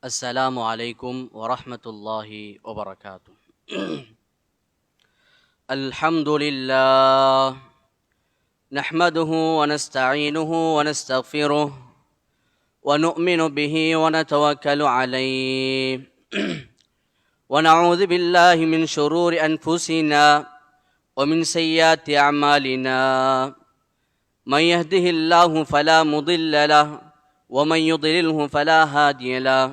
அஸ்ஸலாமு அலைக்கும் வரஹ்மத்துல்லாஹி வபரகாத்துஹு. அல்ஹம்துலில்லாஹ் நஹ்மதுஹு வ நஸ்தஈனுஹு வ நஸ்தக்ஃபிருஹு வ நு'மினு பிஹி வ நதவக்கலு அலைஹி வ நஊது பில்லாஹி மின் ஷுரூரி அன்ஃபுஸினா வ மின் ஸய்யிஆத்தி அஅமாலினா. மன் யஹ்திஹில்லாஹு ஃபலா முضில்ல லஹு வ மன் யுضلله فلا هادي له.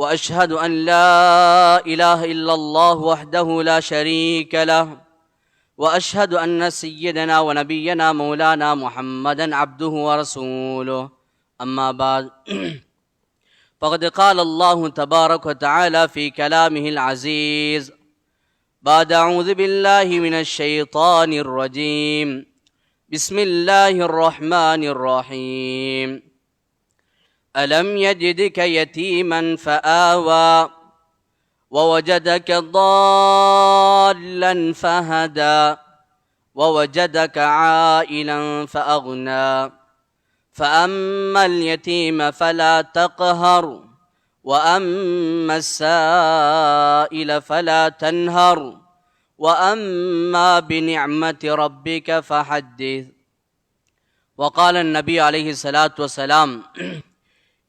وأشهد أن لا إله إلا الله وحده لا شريك له. وأشهد أن سيدنا ونبينا مولانا محمدا عبده ورسوله. أما بعد فقد قال الله تبارك وتعالى في كلامه العزيز بعد أعوذ بالله من الشيطان الرجيم. بسم الله الرحمن الرحيم. ألم يجدك يتيما فآوى ووجدك ضالا فهدى ووجدك عائلا فأغنى فأما اليتيم فلا تقهر وأما السائل فلا تنهر وأما بنعمة ربك فحدث. وقال النبي عليه الصلاة والسلام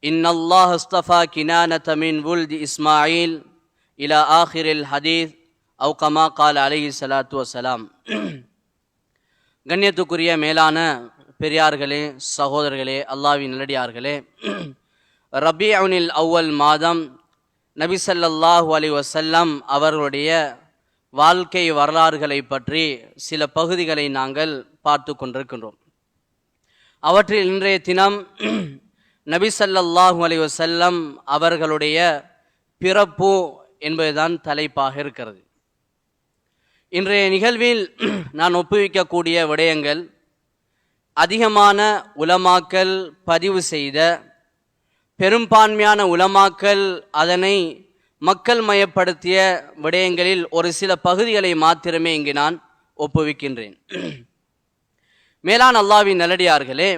إن الله اصطفى كنانة من ولد إسماعيل إلى آخر الحديث أو كما قال عليه الصلاة والسلام. கண்ணியத்துக்குரிய மேலான பெரியார்களே, சகோதரர்களே, அல்லாஹ்வின் நல்லடியார்களே, ரபீஉல் அவ்வல் மாதம் நபி ஸல்லல்லாஹு அலைஹி வஸல்லம் அவர்களுடைய வாழ்க்கை வரலாறுகளை பற்றி சில பகுதிகளை நாங்கள் பார்த்து கொண்டிருக்கின்றோம். அவற்றில் இன்றைய தினம் நபி ஸல்லல்லாஹு அலைஹி வஸல்லம் அவர்களுடைய பிறப்பு என்பதுதான் தலைப்பாக இருக்கிறது. இன்றைய நிகழ்வில் நான் ஒப்புவிக்கக்கூடிய விடயங்கள் அதிகமான உலமாக்கள் பதிவு செய்த, பெரும்பான்மையான உலமாக்கள் அதனை மக்கள் மயப்படுத்திய விடயங்களில் ஒரு சில பகுதிகளை மாத்திரமே இங்கு நான் ஒப்புவிக்கின்றேன். மேலான அல்லாஹ்வின் நல்லடியார்களே,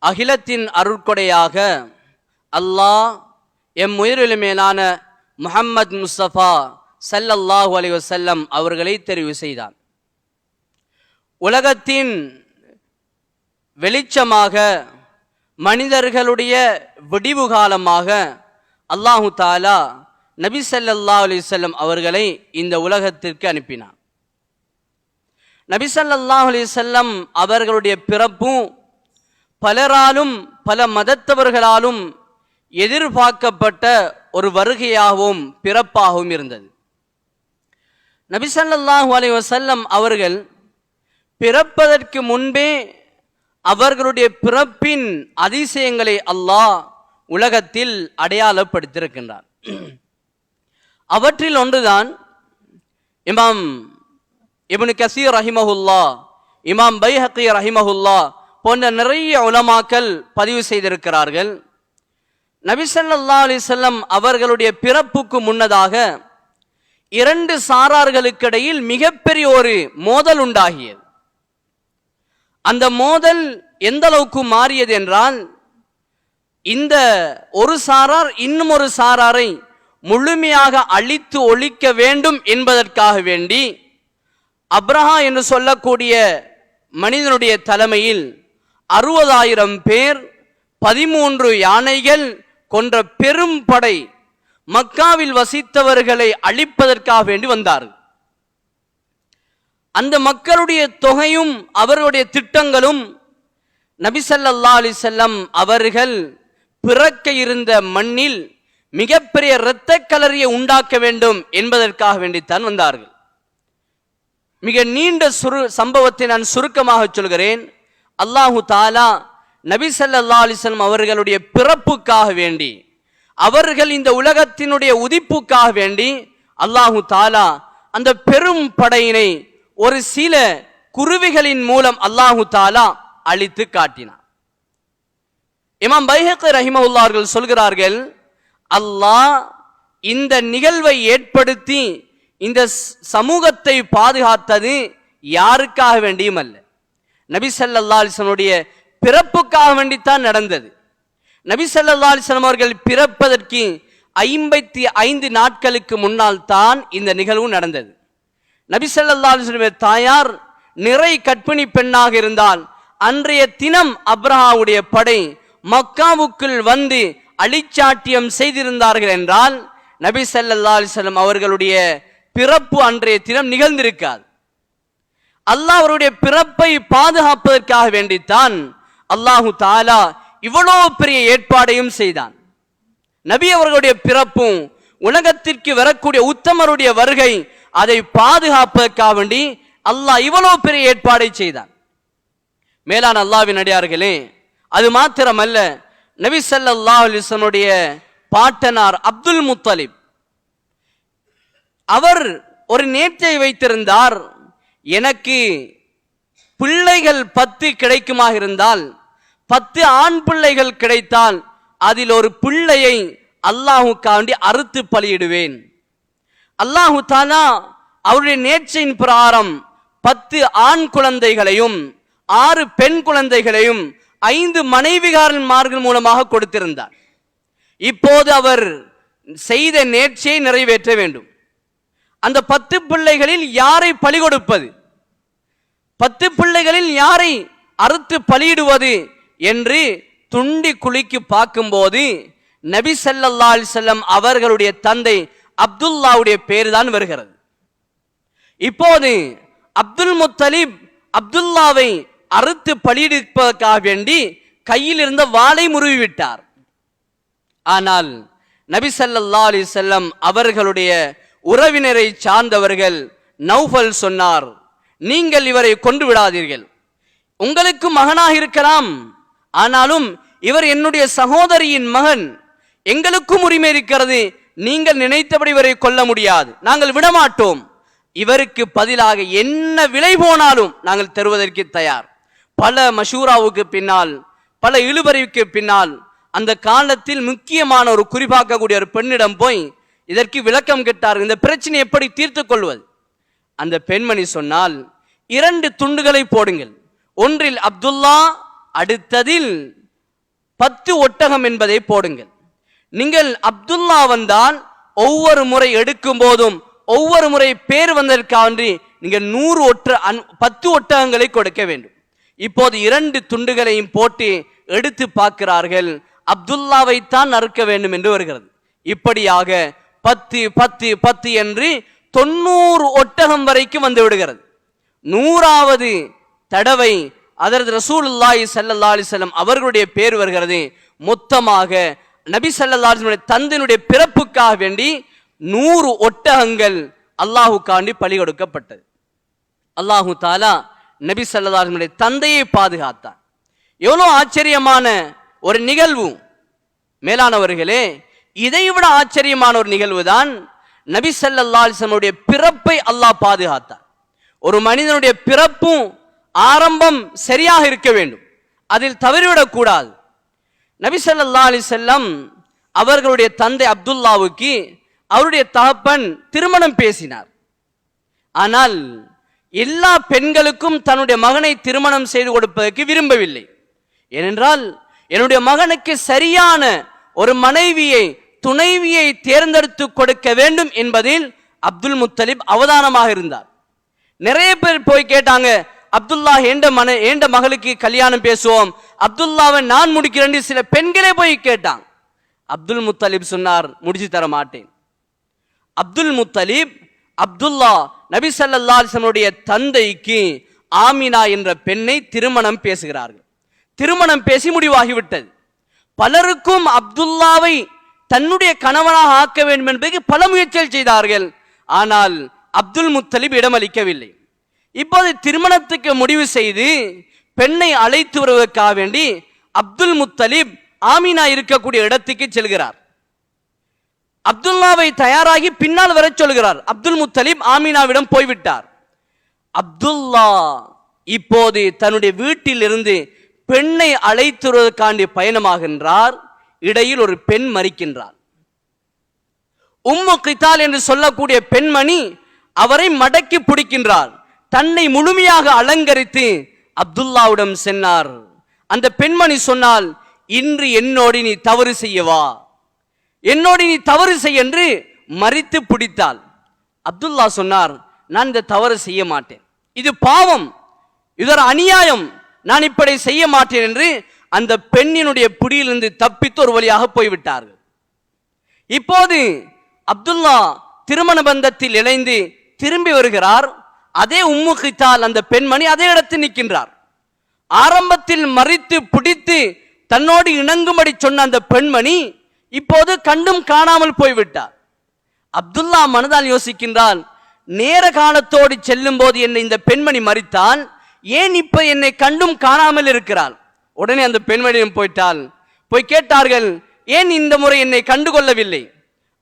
அகிலத்தின் அருட்கொடையாக அல்லாஹ் எம் உயிரிலும் மேலான முஹம்மது முஸ்தபா ஸல்லல்லாஹு அலைஹி வஸல்லம் அவர்களை தெரிவு செய்தான். உலகத்தின் வெளிச்சமாக, மனிதர்களுடைய விடிவு காலமாக அல்லாஹு தாலா நபி ஸல்லல்லாஹு அலைஹி வஸல்லம் அவர்களை இந்த உலகத்திற்கு அனுப்பினான். நபி ஸல்லல்லாஹு அலைஹி வஸல்லம் அவர்களுடைய பிறப்பும் பலராலும் பல மதத்தவர்களாலும் எதிர்பார்க்கப்பட்ட ஒரு வருகையாகவும் பிறப்பாகவும் இருந்தது. நபி ஸல்லல்லாஹு அலைஹி வஸல்லம் அவர்கள் பிறப்பதற்கு முன்பே அவர்களுடைய பிறப்பின் அதிசயங்களை அல்லாஹ் உலகத்தில் அடையாளப்படுத்தியிருக்கின்றார். அவற்றில் ஒன்றுதான் இமாம் இப்னு கஸீர் ரஹிமஹுல்லா, இமாம் பைஹக்கி ரஹிமஹுல்லா போன்ற நிறைய உலமாக்கள் பதிவு செய்திருக்கிறார்கள். நபி ஸல்லல்லாஹு அலைஹி வஸல்லம் அவர்களுடைய பிறப்புக்கு முன்னதாக இரண்டு சாரார்களுக்கு இடையில் மிகப்பெரிய ஒரு மோதல் உண்டாகியது. அந்த மோதல் எந்த அளவுக்கு மாறியது என்றால், இந்த ஒரு சாரார் இன்னும் ஒரு சாராரை முழுமையாக அழித்து ஒழிக்க வேண்டும் என்பதற்காக வேண்டி அப்ரஹா என்று சொல்லக்கூடிய மனிதனுடைய தலைமையில் 60,000 பேர் 13 யானைகள் கொன்ற பெரும் படை மக்காவில் வசித்தவர்களை அழிப்பதற்காக வேண்டி வந்தார்கள். அந்த மக்களுடைய தொகையும் அவர்களுடைய திட்டங்களும் நபி ஸல்லல்லாஹு அலைஹி வஸல்லம் அவர்கள் பிறக்க இருந்த மண்ணில் மிகப்பெரிய இரத்த களரியை உண்டாக்க வேண்டும் என்பதற்காக வேண்டித்தான் வந்தார்கள். மிக நீண்ட சம்பவத்தை நான் சுருக்கமாக சொல்கிறேன். அல்லாஹு தாலா நபி ஸல்லல்லாஹு அலைஹி வஸல்லம் அவர்களுடைய பிறப்புக்காக வேண்டி, அவர்கள் இந்த உலகத்தினுடைய உதிப்புக்காக வேண்டி அல்லாஹு தாலா அந்த பெரும் படையினை ஒரு சில குருவிகளின் மூலம் அல்லாஹு தாலா அழித்து காட்டினார். இமாம் பைஹக்கி ரஹிமஹுல்லாஹ் அவர்கள் சொல்கிறார்கள், அல்லாஹ் இந்த நிகழ்வை ஏற்படுத்தி இந்த சமூகத்தை பாதுகாத்தது யாருக்காக வேண்டியும் அல்ல, நபி ஸல்லல்லாஹு அலைஹி வஸல்லம் பிறப்புக்காக வேண்டித்தான் நடந்தது. நபி ஸல்லல்லாஹு அலைஹி வஸல்லம் அவர்கள் பிறப்பதற்கு 55 நாட்களுக்கு முன்னால் தான் இந்த நிகழ்வு நடந்தது. நபி ஸல்லல்லாஹு அலைஹி வஸல்லம் தாயார் நிறை கற்பிணி பெண்ணாக இருந்தால் அன்றைய தினம் அப்ரஹாவுடைய படை மக்காவுக்குள் வந்து அழிச்சாட்டியம் செய்திருந்தார்கள் என்றால் நபி ஸல்லல்லாஹு அலைஹி வஸல்லம் அவர்களுடைய பிறப்பு அன்றைய தினம் நிகழ்ந்திருக்காது. அல்லாஹ் அவருடைய பிறப்பை பாதுகாப்பதற்காக வேண்டித்தான் அல்லாஹு தஆலா இவ்வளவு பெரிய ஏற்பாடையும் செய்தான். நபி அவர்களுடைய பிறப்பும் உலகத்திற்கு வரக்கூடிய உத்தமருடைய வருகை அதை பாதுகாப்பதற்காக வேண்டி அல்லாஹ் இவ்வளவு பெரிய ஏற்பாடை செய்தான். மேலான அல்லாஹ்வின் அடியார்களே, அது மாத்திரமல்ல, நபி ஸல்லல்லாஹு அலைஹி வஸல்லம் பாட்டனார் அப்துல் முத்தலிப் அவர் ஒரு நேர்ச்சை வைத்திருந்தார். எனக்கு பிள்ளைகள் 10 கிடைக்குமாக இருந்தால் 10 ஆண் பிள்ளைகள் கிடைத்தால் அதில் ஒரு பிள்ளையை அல்லாஹுக்காண்டி அறுத்து பலியிடுவேன். அல்லாஹு தஆலா அவருடைய நேர்ச்சையின் பிரகாரம் 10 ஆண் குழந்தைகளையும் 6 பெண் குழந்தைகளையும் 5 மனைவிகாரன்மார்கள் மூலமாக கொடுத்திருந்தார். இப்போது அவர் செய்த நேர்ச்சியை நிறைவேற்ற வேண்டும். அந்த 10 பிள்ளைகளில் யாரை பலி கொடுப்பது, 10 பிள்ளைகளில் யாரை அறுத்து பலியிடுவது என்று துண்டி குலுக்கி பார்க்கும்போது நபி ஸல்லல்லாஹு அலைஹி வஸல்லம் அவர்களுடைய தந்தை அப்துல்லாவுடைய பேர் தான் வருகிறது. இப்போது அப்துல் முத்தலிப் அப்துல்லாவை அறுத்து பலியிடுவதற்காக வேண்டி கையில் இருந்த வாளை முறிவிட்டார். ஆனால் நபி ஸல்லல்லாஹு அலைஹி வஸல்லம் அவர்களுடைய உறவினரை சார்ந்தவர்கள் நௌஃபல் சொன்னார், நீங்கள் இவரை கொண்டு விடாதீர்கள். உங்களுக்கு மகனாக இருக்கலாம், ஆனாலும் இவர் என்னுடைய சகோதரியின் மகன், எங்களுக்கும் உரிமை இருக்கிறது. நீங்கள் நினைத்தபடி இவரை கொல்ல முடியாது, நாங்கள் விடமாட்டோம். இவருக்கு பதிலாக என்ன விலை போனாலும் நாங்கள் தருவதற்கு தயார். பல மஷூராவுக்கு பின்னால், பல இழுபறிவுக்கு பின்னால் அந்த காலத்தில் முக்கியமான ஒரு குறிப்பாக்கக்கூடிய ஒரு பெண்ணிடம் போய் இதற்கு விளக்கம் கேட்டார். இந்த பிரச்சனை எப்படி தீர்த்து கொள்வது? அந்த பெண்மணி சொன்னால், 2 துண்டுகளை போடுங்கள், ஒன்றில் அப்துல்லா, அடுத்ததில் 10 ஒட்டகம் என்பதை போடுங்கள். நீங்கள் அப்துல்லா வந்தால் ஒவ்வொரு முறை எடுக்கும் போதும் ஒவ்வொரு முறை பேர் வந்ததற்காக நீங்கள் 10 ஒட்டகங்களை கொடுக்க வேண்டும். இப்போது 2 துண்டுகளையும் போட்டு எடுத்து பார்க்கிறார்கள், அப்துல்லாவை தான் அறுக்க வேண்டும் என்று வருகிறது. இப்படியாக 10 10 10 என்று 90 ஒட்டகம் வரைக்கும் வந்து விடுகிறது. 100வது தடவை அதற்கு ரசூலுல்லாஹி ஸல்லல்லாஹு அலைஹி வஸல்லம் அவர்களுடைய பேர் வருகிறது. மொத்தமாக நபி ஸல்லல்லாஹு அலைஹி வஸல்லம் தந்தையினுடைய பிறப்புக்காக வேண்டி 100 ஒட்டகங்கள் அல்லாஹுக்காண்டி பலி கொடுக்கப்பட்டது. அல்லாஹு தஆலா நபி ஸல்லல்லாஹு அலைஹி வஸல்லம் தந்தையை பாதுகாத்தார். எவ்வளவு ஆச்சரியமான ஒரு நிகழ்வு மேலானவர்களே! இதைவிட ஆச்சரியமான ஒரு நிகழ்வு தான் நபி ஸல்லல்லாஹு அலைஹி வஸல்லம் பிறப்பை அல்லாஹ் பாதுகாத்தார். ஒரு மனிதனுடைய பிறப்பும் ஆரம்பம் சரியாக இருக்க வேண்டும், அதில் தவறிவிடக் கூடாது. நபி ஸல்லல்லாஹு அலைஹி வஸல்லம் அவர்களுடைய தந்தை அப்துல்லாவுக்கு அவருடைய தகப்பன் திருமணம் பேசினார். ஆனால் எல்லா பெண்களுக்கும் தன்னுடைய மகனை திருமணம் செய்து கொடுப்பதற்கு விரும்பவில்லை. ஏனென்றால் என்னுடைய மகனுக்கு சரியான ஒரு மனைவியை, துணைவியை தேர்ந்தெடுத்து கொடுக்க வேண்டும் என்பதில் அப்துல் முத்தலிப் அவதானமாக இருந்தார். நிறைய பேர் போய் கேட்டாங்க, அப்துல்லா ஏண்ட மகளுக்கு கல்யாணம் பேசுவோம், அப்துல்லாவை நான் முடிக்கிறேன். சில பெண்களே போய் கேட்டாங்க. அப்துல் முத்தலிப் சொன்னார், முடிச்சு தர மாட்டேன். அப்துல் முத்தலிப் அப்துல்லா நபி ஸல்லல்லாஹு அலைஹி வஸல்லம் தந்தைக்கு ஆமினா என்ற பெண்ணை திருமணம் பேசுகிறார்கள். திருமணம் பேசி முடிவாகிவிட்டது. பலருக்கும் அப்துல்லாவை தன்னுடைய கணவனாக ஆக்க வேண்டும் என்பதற்கு பல முயற்சிகள் செய்தார்கள். ஆனால் அப்துல் முத்தலிப் இடமளிக்கவில்லை. இப்போது திருமணத்துக்கு முடிவு செய்து பெண்ணை அழைத்து வருவதற்காக வேண்டி அப்துல் முத்தலிப் ஆமினா இருக்கக்கூடிய இடத்துக்கு செல்கிறார். அப்துல்லாவை தயாராகி பின்னால் வர சொல்கிறார். அப்துல் முத்தலிப் ஆமினாவிடம் போய்விட்டார். அப்துல்லா இப்போது தன்னுடைய வீட்டில் இருந்து பெண்ணை அழைத்து வருவதற்காண்டி பயணமாகின்றார். இடையில் ஒரு பெண் மரிக்கின்றார். உம்மு கித்தால் என்று சொல்லக்கூடிய பெண்மணி அவரை மடக்கி பிடிக்கின்றார். தன்னை முழுமையாக அலங்கரித்து அப்துல்லாவிடம் சென்றார். அந்த பெண்மணி சொன்னால், இன்று என்னோடு நீ தவறு செய்யவா, என்னோடு நீ தவறு செய்ய என்று மறித்து பிடித்தாள். அப்துல்லா சொன்னார், நான் இந்த தவறு செய்ய மாட்டேன், இது பாவம், இது ஒரு அநியாயம், நான் இப்படி செய்ய மாட்டேன் என்று அந்த பெண்ணினுடைய பிடியிலிருந்து தப்பித்து ஒரு வழியாக போய்விட்டார்கள். இப்போது அப்துல்லா திருமண பந்தத்தில் இணைந்து திரும்பி வருகிறார். அதே உம்மு கித்தால் அந்த பெண்மணி அதே இடத்தில் நிற்கின்றார். ஆரம்பத்தில் மறித்து பிடித்து தன்னோடு இணங்கும்படி சொன்ன அந்த பெண்மணி இப்போது கண்டும் காணாமல் போய்விட்டார். அப்துல்லா மனதால் யோசிக்கின்றான், நேர காலத்தோடு செல்லும் போது என்னை இந்த பெண்மணி மறித்தால் ஏன் இப்ப என்னை கண்டும் காணாமல் இருக்கிறாள்? உடனே அந்த பெண்மணியும் போய் கேட்டார்கள், ஏன் இந்த முறை என்னை கண்டுகொள்ளவில்லை?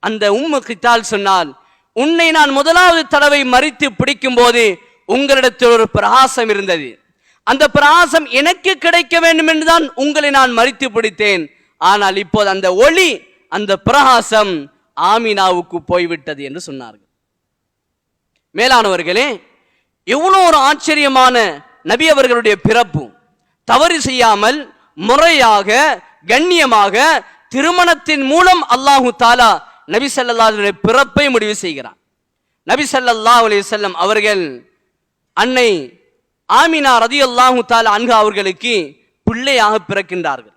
அந்த உம்மு கித்தால் சொன்னால், உன்னை நான் முதலாவது தடவை மறித்து பிடிக்கும் போது உங்களிடத்தில் ஒரு பிரகாசம் இருந்தது, அந்த பிரகாசம் எனக்கு கிடைக்க வேண்டும் என்றுதான் உங்களை நான் மறித்து பிடித்தேன். ஆனால் இப்போது அந்த ஒளி, அந்த பிரகாசம் ஆமினாவுக்கு போய்விட்டது என்று சொன்னார்கள். மேலானவர்களே, எவ்வளோ ஒரு ஆச்சரியமான நபி அவர்களுடைய பிறப்பு. தவறு செய்யாமல் முறையாக கண்ணியமாக திருமணத்தின் மூலம் அல்லாஹு தாலா நபி ஸல்லல்லாஹு அலைஹி வஸல்லம் பிறப்பை முடிவு செய்கிறான். நபி ஸல்லல்லாஹு அலைஹி வஸல்லம் அவர்கள் அன்னை ஆமினா ரதியல்லாஹு தஆலா அன்ஹா அவர்களுக்கு பிள்ளையாக பிறக்கின்றார்கள்.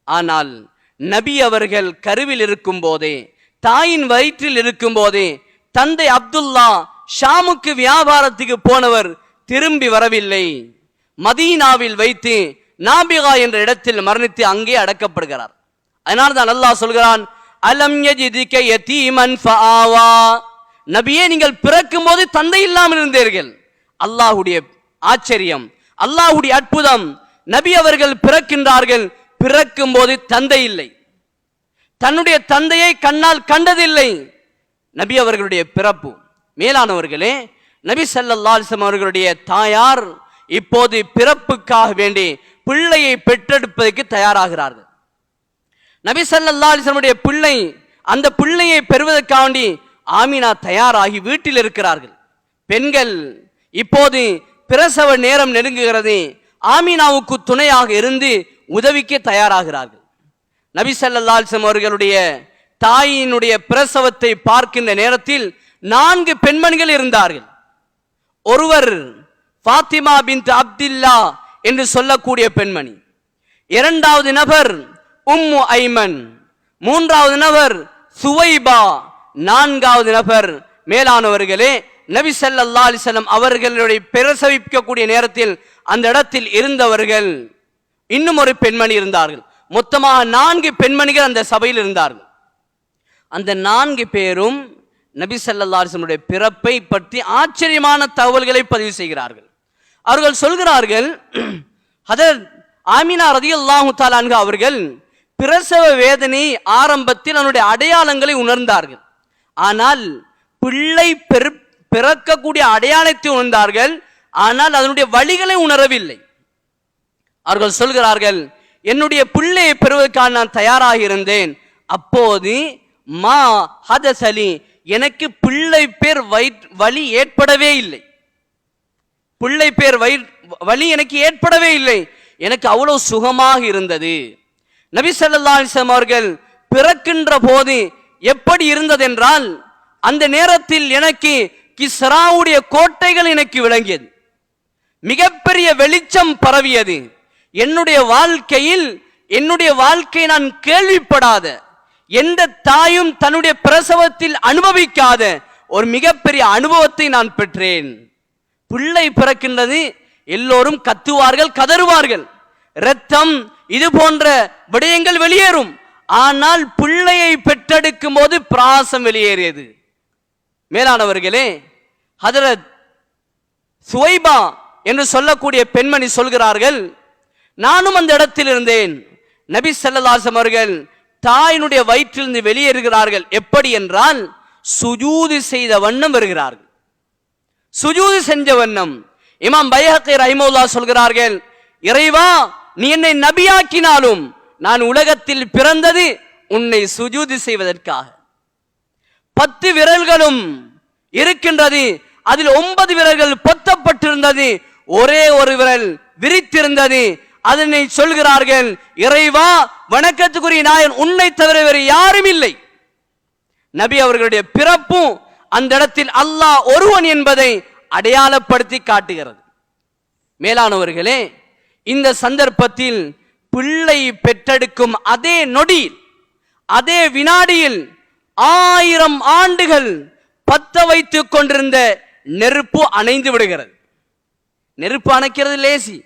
ஆனால் நபி அவர்கள் கருவில் இருக்கும் போதே, தாயின் வயிற்றில் இருக்கும் போதே, தந்தை அப்துல்லா ஷாமுக்கு வியாபாரத்துக்கு போனவர் திரும்பி வரவில்லை. மதீனாவில் வைத்து நாபிகா என்ற இடத்தில் மரணித்து அங்கே அடக்கப்படுகிறார். அதனால தான் அல்லாஹ் சொல்கிறான், அலம் யஜிதிக யதீமன் ஃபஆவா, நபியே நீங்கள் பிறக்கும் போது தந்தை இல்லாமல் இருந்தீர்கள். அல்லாஹ்வுடைய ஆச்சரியம், அல்லாஹ்வுடைய அற்புதம். நபி அவர்கள் பிறக்கின்றார்கள், பிறக்கும் போது தந்தை இல்லை, தன்னுடைய தந்தையை கண்ணால் கண்டதில்லை. நபி அவர்களுடைய பிறப்பு. மேலானவர்களே, நபி ஸல்லல்லாஹு அலைஹி வஸல்லம் அவர்களுடைய தாயார் இப்போது பிறப்புக்காக வேண்டி பிள்ளையை பெற்றெடுப்பதற்கு தயாராகிறார்கள். நபி ஸல்லல்லாஹு அலைஹி வஸல்லம் பிள்ளை, அந்த பிள்ளையை பெறுவதற்காக வேண்டி ஆமினா தயாராகி வீட்டில் இருக்கிறார்கள். பெண்கள் இப்போது பிரசவ நேரம் நெருங்குகிறது, ஆமினாவுக்கு துணையாக இருந்து உதவிக்கு தயாராகிறார்கள். நபி ஸல்லல்லாஹு அலைஹி வஸல்லம் அவர்களுடைய தாயினுடைய பிரசவத்தை பார்க்கின்ற நேரத்தில் 4 பெண்மணிகள் இருந்தார்கள். ஒருவர் ஃபாத்திமா பின்த் அப்துல்லா என்று சொல்லக்கூடிய பெண்மணி, இரண்டாவது நபர் உம்மு ஐமன், மூன்றாவது நபர் சுவைபா, நான்காவது நபர் மேலானவர்களே நபி ஸல்லல்லாஹு அலைஹி வஸல்லம் அவர்களுடைய பிரசவிக்கக்கூடிய நேரத்தில் அந்த இடத்தில் இருந்தவர்கள் இன்னும் ஒரு பெண்மணி இருந்தார்கள். மொத்தமாக 4 பெண்மணிகள் அந்த சபையில் இருந்தார்கள். அந்த 4 பேரும் நபி ஸல்லல்லாஹு அலைஹி வஸல்லம் பிறப்பை பற்றி ஆச்சரியமான தகவல்களை பதிவு செய்கிறார்கள். அவர்கள் சொல்கிறார்கள், ஹதரத் ஆமினா ரதியல்லாஹு தஆலா அன்ஹா அவர்கள் பிரசவ வேதனை ஆரம்பத்தில் அதனுடைய அடையாளங்களை உணர்ந்தார்கள். ஆனால் பிள்ளை பிறக்கக்கூடிய அடையாளத்தை உணர்ந்தார்கள், ஆனால் அதனுடைய வழிகளை உணரவில்லை. அவர்கள் சொல்கிறார்கள், என்னுடைய பிள்ளையை பெறுவதற்காக நான் தயாராக இருந்தேன். அப்போது மா ஹதசலி, எனக்கு பிள்ளை பேர் வழி ஏற்படவே இல்லை, பிள்ளை பேர் வழி எனக்கு ஏற்படவே இல்லை, எனக்கு அவ்வளவு சுகமாக இருந்தது. நபி ஸல்லல்லாஹு அலைஹி வஸல்லம் அவர்கள் பிறக்கின்ற போது எப்படி இருந்தது என்றால், அந்த நேரத்தில் எனக்கு கிஸ்ராவுடைய கோட்டைகள் எனக்கு விளங்கியது, மிகப்பெரிய வெளிச்சம் பரவியது. என்னுடைய வாழ்க்கை நான் கேள்விப்படாத, எந்த தாயும் தன்னுடைய பிரசவத்தில் அனுபவிக்காத ஒரு மிகப்பெரிய அனுபவத்தை நான் பெற்றேன். பிள்ளை பிறக்கின்றது, எல்லோரும் கத்துவார்கள், கதறுவார்கள், இரத்தம் இது போன்ற விடயங்கள் வெளியேறும். ஆனால் பிள்ளையை பெற்றெடுக்கும் போது பிராசம் வெளியேறியது. மேலானவர்களே, ஹதரத் சுவைபா என்று சொல்லக்கூடிய பெண்மணி சொல்கிறார்கள், நானும் அந்த இடத்தில் இருந்தேன். நபி ஸல்லல்லாஹு அலைஹி வஸல்லம் அவர்கள் தாயினுடைய வயிற்றிலிருந்து வெளியேறுகிறார்கள். எப்படி என்றால், சுஜூது செய்த வண்ணம் வருகிறார்கள், சுஜூது செஞ்ச வண்ணம். இமாம் பைஹகி ரஹிமஹுல்லாஹ் சொல்கிறார்கள், இறைவா நீ என்னை நபியாக்கினாலும் நான் உலகத்தில் பிறந்தது உன்னை சுஜூது செய்வதற்காக. 10 விரல்களும் இருக்கின்றது, அதில் 9 விரல்கள் பொத்தப்பட்டிருந்தது ஒரே ஒரு விரல் விரித்திருந்தது. அதனை சொல்கிறார்கள், இறைவா, வணக்கத்துக்குரிய நாயன் உன்னை தவிர வேறு யாரும் இல்லை. நபி அவர்களுடைய பிறப்பும் அந்த இடத்தில் அல்லாஹ் ஒருவன் என்பதை அடையாளப்படுத்தி காட்டுகிறது. மேலானவர்களே, இந்த சந்தர்ப்பத்தில் பிள்ளை பெற்றெடுக்கும் அதே நொடி, அதே வினாடியில் 1000 ஆண்டுகள் பத்த வைத்துக் கொண்டிருந்த நெருப்பு அணைந்து விடுகிறது. நெருப்பு அணைக்கிறது லேசி.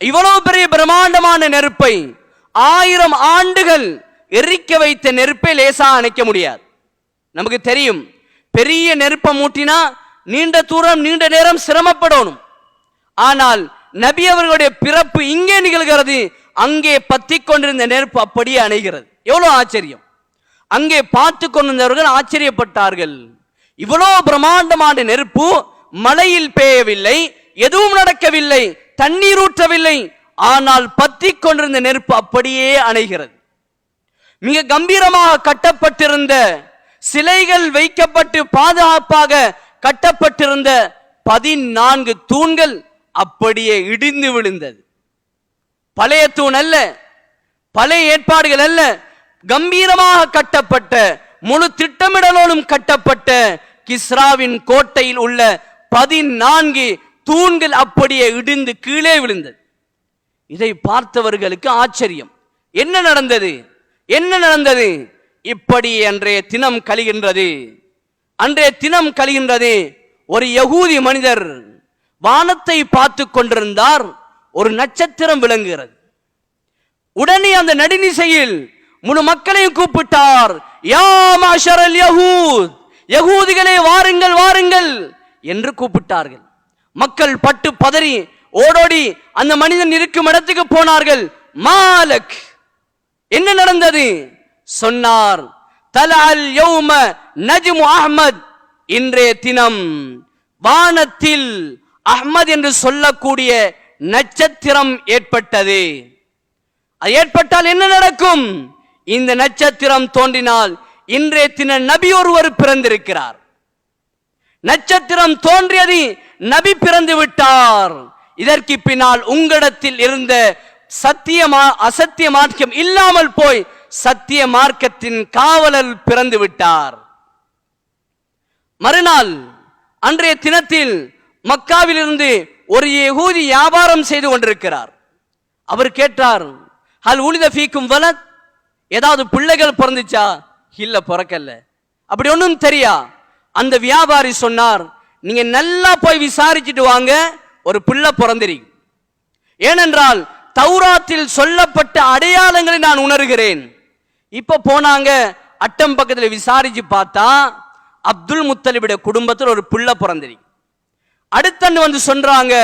இவ்வளவு பெரிய பிரம்மாண்டமான நெருப்பை 1000 ஆண்டுகள் எரிக்க வைத்த நெருப்பை லேசா அணைக்க முடியாது. நமக்கு தெரியும், பெரிய நெருப்பை மூட்டினா நீண்ட தூரம் நீண்ட நேரம் சிரமப்படணும். ஆனால் நபி அவர்களுடைய பிறப்பு இங்கே நிகழ்கிறது. அங்கே பத்தி கொண்டிருந்த நெருப்பு அப்படியே அணைகிறது. எவ்வளவு ஆச்சரியம்! அங்கே பார்த்து கொண்டிருந்தவர்கள் ஆச்சரியப்பட்டார்கள். இவ்வளவு பிரம்மாண்டமான நெருப்பு மழையில் பெய்யவில்லை, எதுவும் நடக்கவில்லை, தண்ணீர் ஊற்றவில்லை. ஆனால் பத்தி கொண்டிருந்த நெருப்பு அப்படியே அணைகிறது. மிக கம்பீரமாக கட்டப்பட்டிருந்த சிலைகள் வைக்கப்பட்டு பாதுகாப்பாக கட்டப்பட்டிருந்த 14 தூண்கள் அப்படியே இடிந்து விழுந்தது. பழைய தூண் அல்ல, பழைய ஏற்பாடுகள் அல்ல, கம்பீரமாக கட்டப்பட்ட முழு திட்டமிடலோடும் கட்டப்பட்ட கிஸ்ராவின் கோட்டையில் உள்ள 14 தூண்கள் அப்படியே இடிந்து கீழே விழுந்தது. இதை பார்த்தவர்களுக்கு ஆச்சரியம். என்ன நடந்தது? என்ன நடந்தது? இப்படி அன்றைய தினம் கழிகின்றது. அன்றைய தினம் கழிகின்றது. ஒரு யகூதி மனிதர் வானத்தை பார்த்து கொண்டிருந்தார். ஒரு நட்சத்திரம் விளங்குகிறது. உடனே அந்த நடுநிசையில் முழு மக்களையும் கூப்பிட்டார். யா மாஷரல் யஹூத், யகூதிகளே வாருங்கள் வாருங்கள் என்று கூப்பிட்டார்கள். மக்கள் பட்டு பதறி ஓடோடி அந்த மனிதன் இருக்கும் இடத்துக்கு போனார்கள். மாலக், என்ன நடந்தது? சொன்னார், தலஅல் யௌம நஜ்மு அஹ்மத், இன்றைய தினம் வானத்தில் அஹ்மத் என்று சொல்லக்கூடிய நட்சத்திரம் ஏற்பட்டது. அது ஏற்பட்டால் என்ன நடக்கும்? இந்த நட்சத்திரம் தோன்றினால் இன்றைய தினம் நபி ஒருவர் பிறந்திருக்கிறார். நட்சத்திரம் தோன்றியது, நபி பிறந்து விட்டார். இதற்கு பின்னால் உங்களிடத்தில் இருந்த அசத்திய மார்க்கம் இல்லாமல் போய் சத்திய மார்க்கத்தின் காவலர் பிறந்து விட்டார். மறுநாள் அன்றைய தினத்தில் மக்காவிலிருந்து ஒரு யகூதி வியாபாரம் செய்து கொண்டிருக்கிறார். அவர் கேட்டார், ஹல் உலித ஃபீக்கும் வலத், ஏதாவது பிள்ளைகள் பிறந்துச்சா? இல்ல, பிறக்கல்ல. அப்படி ஒன்றும் தெரியா? அந்த வியாபாரி சொன்னார், நீங்க நல்லா போய் விசாரிச்சுட்டு வாங்க, ஒரு பிள்ளை பிறந்திரி. ஏனென்றால் தௌராத்தில் சொல்லப்பட்ட அடையாளங்களை நான் உணர்கிறேன். இப்ப போனாங்க, அட்டம் பக்கத்தில் விசாரிச்சு பார்த்தா அப்துல் முத்தலிபுடைய குடும்பத்தில் ஒரு பிள்ளை பிறந்திரி. அடுத்தன்னு வந்து சொல்றாங்க,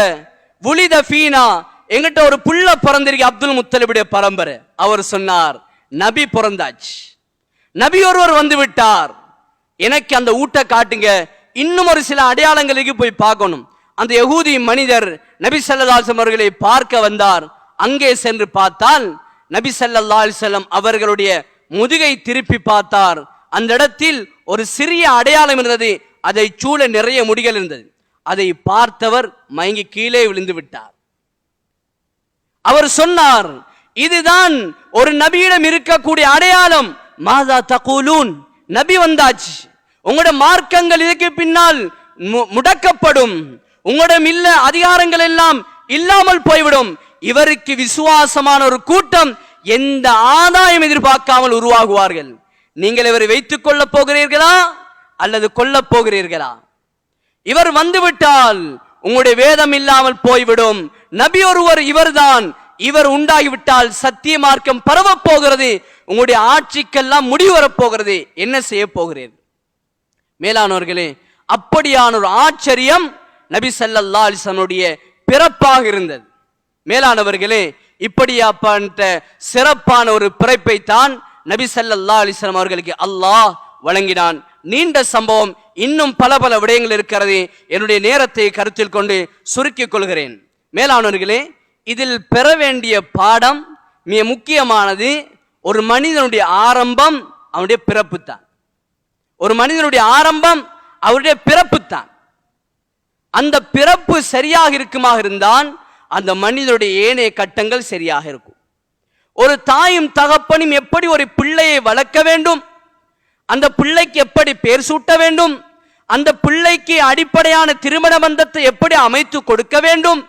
உலித ஃபீனா, எங்கிட்ட ஒரு புள்ள பிறந்திருக்கு, அப்துல் முத்தலிபுடைய பரம்பரை. அவர் சொன்னார், நபி பிறந்தாச்சு, நபி ஒருவர் வந்து விட்டார், எனக்கு அந்த ஊட்ட காட்டுங்க, இன்னும் ஒரு சில அடையாளங்களுக்கு போய் பார்க்கணும். அந்த யகூதி மனிதர் நபி ஸல்லல்லாஹு அலைஹி வஸல்லம் அவர்களை பார்க்க வந்தார். அங்கே சென்று பார்த்தால் நபி ஸல்லல்லாஹு அலைஹி வஸல்லம் அவர்களுடைய முதுகை திருப்பி பார்த்தார். அந்த இடத்தில் ஒரு சிறிய அடையாளம் இருந்தது. அதை சூழ நிறைய முடிகள் இருந்தது. அதை பார்த்தவர் மயங்கி கீழே விழுந்து விட்டார். அவர் சொன்னார், இதுதான் ஒரு நபியிடம் இருக்கக்கூடிய அடையாளம். மாதா தகூலூன், நபி வந்தாச்சு, உங்களோட மார்க்கங்கள் இதுக்கு பின்னால் முடக்கப்படும், உங்களிடம் இல்ல அதிகாரங்கள் எல்லாம் இல்லாமல் போய்விடும். இவருக்கு விசுவாசமான ஒரு கூட்டம் எந்த ஆதாயம் எதிர்பார்க்காமல் உருவாகுவார்கள். நீங்கள் இவரை வைத்துக் கொள்ள போகிறீர்களா அல்லது கொல்ல போகிறீர்களா? இவர் வந்துவிட்டால் உங்களுடைய வேதம் இல்லாமல் போய்விடும். நபி ஒருவர் இவர்தான், இவர் உண்டாகிவிட்டால் சத்திய மார்க்கம் பரவ போகிறது, உங்களுடைய ஆட்சிக்கெல்லாம் முடிவு வரப்போகிறது. என்ன செய்ய போகிறீர்கள்? மேலானவர்களே, அப்படியான ஒரு ஆச்சரியம் நபி ஸல்லல்லாஹு அலைஹி வஸல்லம் பிறப்பாக இருந்தது. மேலானவர்களே, இப்படியாப்பட்ட சிறப்பான ஒரு பிறப்பை தான் நபி ஸல்லல்லாஹு அலைஹி வஸல்லம் அவர்களுக்கு அல்லாஹ் வழங்கினான். நீண்ட சம்பவம், இன்னும் பல பல விடயங்கள் இருக்கிறது. என்னுடைய நேரத்தை கருத்தில் கொண்டு சுருக்கிக் கொள்கிறேன். மேலானவர்களே, இதில் பெற வேண்டிய பாடம் மிக முக்கியமானது. ஒரு மனிதனுடைய ஆரம்பம் அவனுடைய பிறப்பு தான். ஒரு மனிதனுடைய ஆரம்பம் அவருடைய பிறப்பு தான். அந்த பிறப்பு சரியாக இருக்குமாக இருந்தால் அந்த மனிதனுடைய ஏனைய கட்டங்கள் சரியாக இருக்கும். ஒரு தாயும் தகப்பனும் எப்படி ஒரு பிள்ளையை வளர்க்க வேண்டும், அந்த பிள்ளைக்கு எப்படி பேர் சூட்ட வேண்டும், அந்த பிள்ளைக்கு அடிப்படையான திருமண பந்தத்தை எப்படி அமைத்து கொடுக்க வேண்டும்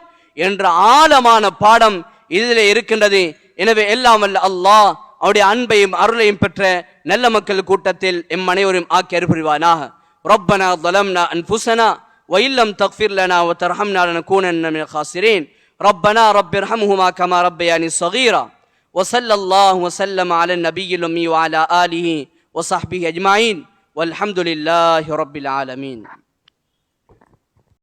என்ற ஆழமான பாடம் இதில் இருக்கின்றது. எனவே எல்லாம் வல்ல அல்லாஹ் அவருடைய அன்பையும் அருளையும் பெற்ற நல்ல மக்கள் கூட்டத்தில் எம் அனைவரும் ஆக்கி அருள்புரிவானாக. ரப்பனா ظلمنا انفسنا وان لم تغفر لنا وترحمنا لنكونن من الخاسرين. ربنا رب ارحمهما كما ربياني صغيرا. وصلى الله وسلم على النبي الأمي وعلى آله وصحبه أجمعين والحمد لله رب العالمين.